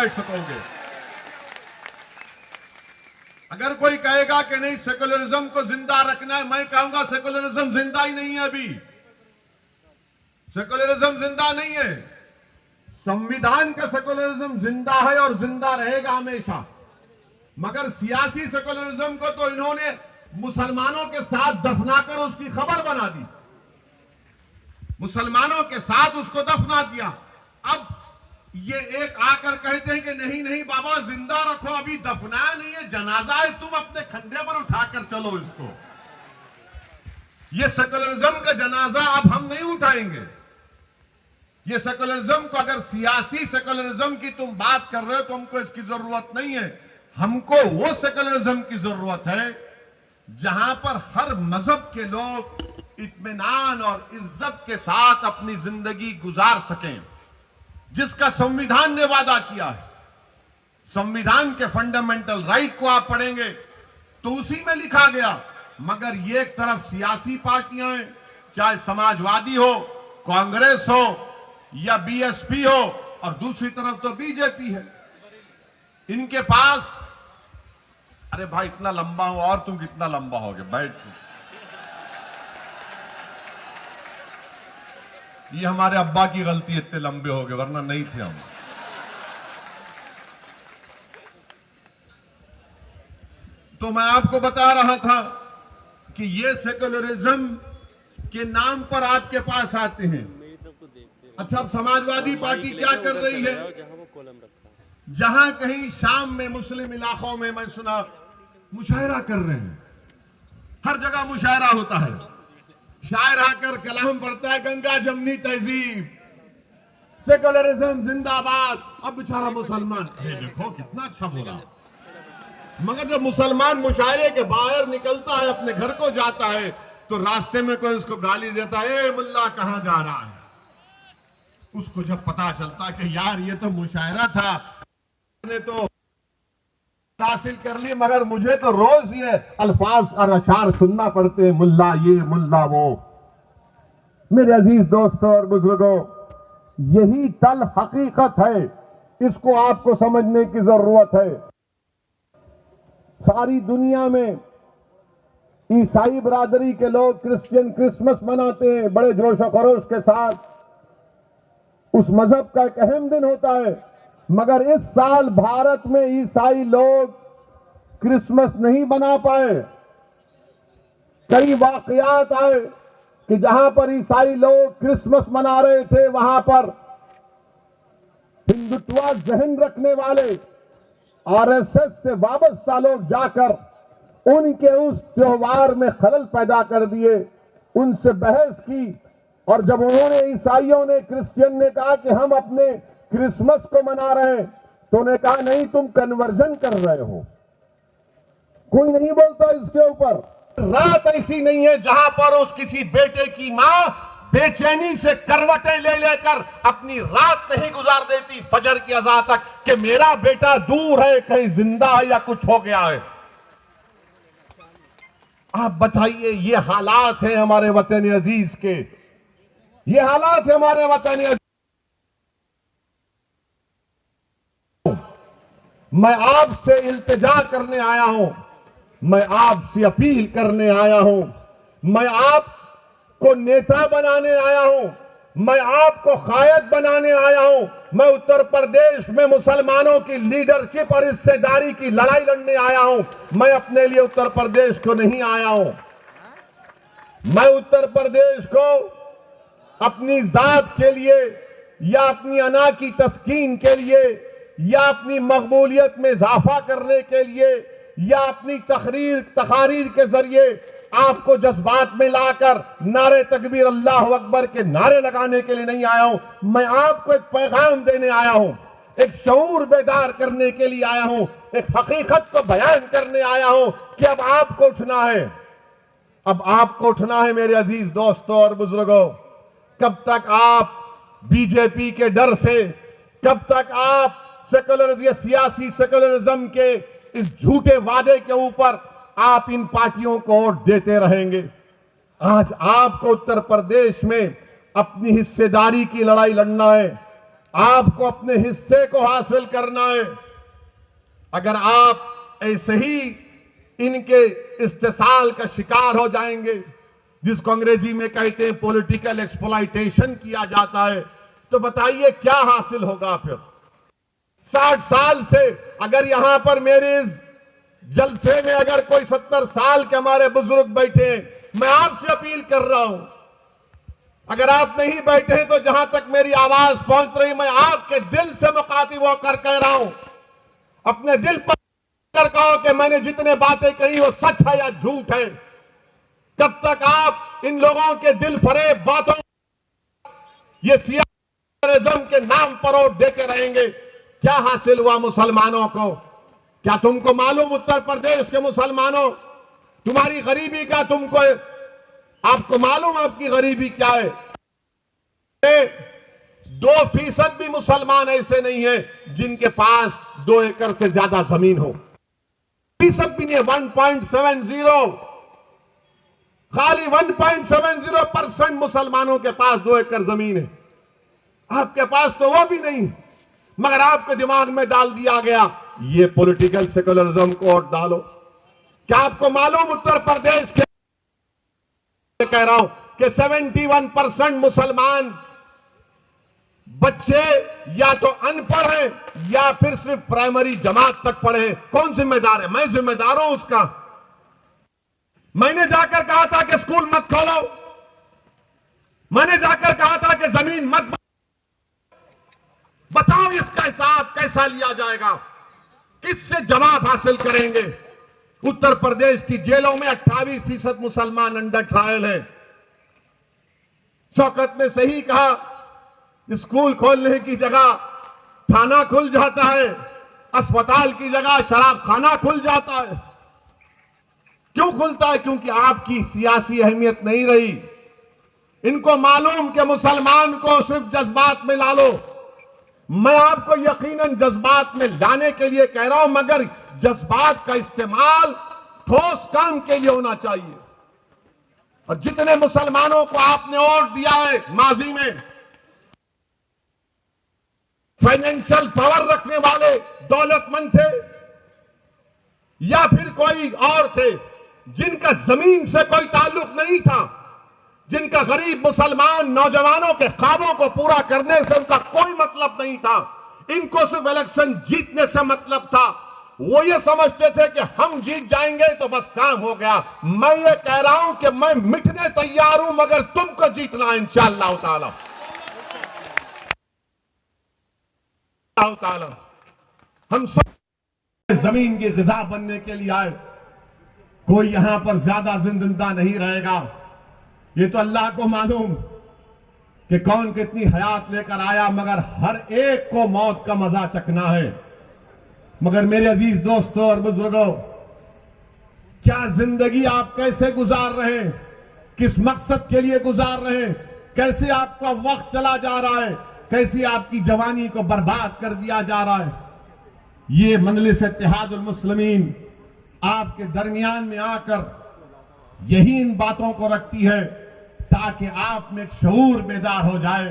समझ सकोगे। अगर कोई कहेगा कि नहीं सेकुलरिज्म को जिंदा रखना है, मैं कहूंगा सेकुलरिज्म जिंदा ही नहीं है। अभी सेकुलरिज्म जिंदा नहीं है। संविधान का सेकुलरिज्म जिंदा है और जिंदा रहेगा हमेशा। मगर सियासी सेकुलरिज्म को तो इन्होंने मुसलमानों के साथ दफनाकर उसकी खबर बना दी, मुसलमानों के साथ उसको दफना दिया। अब ये एक आकर कहते हैं कि नहीं नहीं बाबा जिंदा रखो, अभी दफनाया नहीं है, जनाजा है, तुम अपने कंधे पर उठाकर चलो इसको। ये सेकुलरिज्म का जनाजा अब हम नहीं उठाएंगे। ये सेकुलरिज्म को, अगर सियासी सेकुलरिज्म की तुम बात कर रहे हो तो हमको इसकी जरूरत नहीं है। हमको वो सेकुलरिज्म की जरूरत है जहां पर हर मजहब के लोग इत्मीनान और इज्जत के साथ अपनी जिंदगी गुजार सकें, जिसका संविधान ने वादा किया है। संविधान के फंडामेंटल राइट को आप पढ़ेंगे तो उसी में लिखा गया। मगर ये एक तरफ सियासी पार्टियां हैं, चाहे समाजवादी हो, कांग्रेस हो या बीएसपी हो, और दूसरी तरफ तो बीजेपी है। इनके पास, अरे भाई इतना लंबा हो और तुम कितना लंबा होगे, बैठ। ये हमारे अब्बा की गलती है, इतने लंबे हो गए, वरना नहीं थे हम। तो मैं आपको बता रहा था कि ये सेकुलरिज्म के नाम पर आपके पास आते हैं। अच्छा, अब समाजवादी पार्टी क्या कर रही है? जहां कहीं शाम में मुस्लिम इलाकों में मैं सुना मुशायरा कर रहे हैं, हर जगह मुशायरा होता है। शायर आकर कलाम पढ़ता है, गंगा जमनी तहजीब, सेकुलरिज्म जिंदाबाद। अब बेचारा मुसलमान, अरे देखो कितना अच्छा बोला। मगर जब मुसलमान मुशायरे के बाहर निकलता है, अपने घर को जाता है, तो रास्ते में कोई उसको गाली देता है, ए मुल्ला कहां जा रहा है। उसको जब पता चलता कि यार ये तो मुशायरा था, ने तो हासिल कर ली, मगर मुझे तो रोज ये अल्फाज और अशार सुनना पड़ते, मुल्ला ये मुल्ला वो। मेरे अजीज दोस्तों और बुजुर्गों, यही तल हकीकत है, इसको आपको समझने की जरूरत है। सारी दुनिया में ईसाई बरादरी के लोग क्रिश्चियन क्रिसमस मनाते हैं बड़े जोश और खरोश के साथ। उस मजहब का एक अहम दिन होता है। मगर इस साल भारत में ईसाई लोग क्रिसमस नहीं मना पाए। कई वाकयात आए कि जहां पर ईसाई लोग क्रिसमस मना रहे थे, वहां पर हिंदुत्व जहन रखने वाले आरएसएस से वाबस्ता लोग जाकर उनके उस त्योहार में खलल पैदा कर दिए, उनसे बहस की। और जब उन्होंने, ईसाइयों ने, क्रिश्चियन ने कहा कि हम अपने क्रिसमस को मना रहे हैं, तो उन्हें कहा नहीं, तुम कन्वर्जन कर रहे हो। कोई नहीं बोलता इसके ऊपर। रात ऐसी नहीं है जहां पर उस किसी बेटे की मां बेचैनी से करवटें ले लेकर अपनी रात नहीं गुजार देती फजर की अज़ान तक कि मेरा बेटा दूर है, कहीं जिंदा है या कुछ हो गया है। आप बताइए, ये हालात हैं हमारे वतन अजीज के, ये हालात है हमारे वतन अजीज। मैं आपसे इल्तिजा करने आया हूं, मैं आपसे अपील करने आया हूं, मैं आपको नेता बनाने आया हूं, मैं आपको कायद बनाने आया हूं। मैं उत्तर प्रदेश में मुसलमानों की लीडरशिप और हिस्सेदारी की लड़ाई लड़ने आया हूं। मैं अपने लिए उत्तर प्रदेश को नहीं आया हूं। मैं उत्तर प्रदेश को अपनी जात के लिए या अपनी अना की तस्कीन के लिए या अपनी मकबूलियत में इजाफा करने के लिए या अपनी तकारीर के जरिए आपको जज्बात में लाकर नारे तकबीर अल्लाह अकबर के नारे लगाने के लिए नहीं आया हूं। मैं आपको एक पैगाम देने आया हूं, एक शऊर बेदार करने के लिए आया हूं, एक हकीकत को बयान करने आया हूं कि अब आपको उठना है, अब आपको उठना है मेरे अजीज दोस्तों और बुजुर्गों। कब तक आप बीजेपी के डर से, कब तक आप सियासी सेकुलरिज्म के इस झूठे वादे के ऊपर आप इन पार्टियों को वोट देते रहेंगे? आज आपको उत्तर प्रदेश में अपनी हिस्सेदारी की लड़ाई लड़ना है, आपको अपने हिस्से को हासिल करना है। अगर आप ऐसे ही इनके इस्तेसाल का शिकार हो जाएंगे, जिसको अंग्रेजी में कहते हैं पॉलिटिकल एक्सप्लॉइटेशन किया जाता है, तो बताइए क्या हासिल होगा फिर। 60 साल से अगर यहां पर मेरे इस जलसे में अगर कोई 70 साल के हमारे बुजुर्ग बैठे हैं, मैं आपसे अपील कर रहा हूं, अगर आप नहीं बैठे हैं तो जहां तक मेरी आवाज पहुंच रही, मैं आपके दिल से मुखातिब होकर कह रहा हूं, अपने दिल पर कर कहो कि मैंने जितने बातें कही वो सच है या झूठ है। कब तक आप इन लोगों के दिल फरेब बातों, ये सियासत के नाम पर वोट देते रहेंगे? क्या हासिल हुआ मुसलमानों को? क्या तुमको मालूम उत्तर प्रदेश के मुसलमानों, तुम्हारी गरीबी का तुमको, आपको मालूम आपकी गरीबी क्या है? 2% भी मुसलमान ऐसे नहीं है जिनके पास 2 एकड़ से ज्यादा जमीन हो। फीसद भी नहीं, 1.70, खाली 1.70% मुसलमानों के पास 2 एकड़ जमीन है। आपके पास तो वो भी नहीं, मगर आपके दिमाग में डाल दिया गया ये पॉलिटिकल सेकुलरिज्म को वोट डालो। क्या आपको मालूम उत्तर प्रदेश के, कह रहा हूं कि 71% मुसलमान बच्चे या तो अनपढ़ हैं या फिर सिर्फ प्राइमरी जमात तक पढ़े हैं। कौन जिम्मेदार है? मैं जिम्मेदार हूं उसका। मैंने जाकर कहा था कि स्कूल मत खोलो, मैंने जाकर कहा था कि जमीन मत, बताओ इसका हिसाब कैसा लिया जाएगा? किससे जवाब हासिल करेंगे? उत्तर प्रदेश की जेलों में 28% मुसलमान अंडर ट्रायल है। शौकत ने सही कहा, स्कूल खोलने की जगह थाना खुल जाता है, अस्पताल की जगह शराब खाना खुल जाता है। क्यों खुलता है? क्योंकि आपकी सियासी अहमियत नहीं रही। इनको मालूम कि मुसलमान को सिर्फ जज्बात में ला लो। मैं आपको यकीनन जज्बात में लाने के लिए कह रहा हूं, मगर जज्बात का इस्तेमाल ठोस काम के लिए होना चाहिए। और जितने मुसलमानों को आपने वोट दिया है माजी में, फाइनेंशियल पावर रखने वाले दौलतमंद थे या फिर कोई और थे, जिनका जमीन से कोई ताल्लुक नहीं था, जिनका गरीब मुसलमान नौजवानों के ख्वाबों को पूरा करने से उनका कोई मतलब नहीं था, इनको सिर्फ इलेक्शन जीतने से मतलब था। वो ये समझते थे कि हम जीत जाएंगे तो बस काम हो गया। मैं ये कह रहा हूं कि मैं मिटने तैयार हूं, मगर तुमको जीतना है इंशाअल्लाह ताला। हम सब जमीन की ग़िज़ा बनने के लिए आए। कोई यहां पर ज्यादा जिंदा नहीं रहेगा। ये तो अल्लाह को मालूम कि कौन कितनी हयात लेकर आया, मगर हर एक को मौत का मजा चखना है। मगर मेरे अजीज दोस्तों और बुजुर्गों, क्या जिंदगी आप कैसे गुजार रहे हैं? किस मकसद के लिए गुजार रहे हैं? कैसे आपका वक्त चला जा रहा है? कैसे आपकी जवानी को बर्बाद कर दिया जा रहा है? ये मजलिस इत्तेहादुल मुस्लिमीन आपके दरमियान में आकर यही इन बातों को रखती है, ताकि आप में एक शऊर बेदार हो जाए।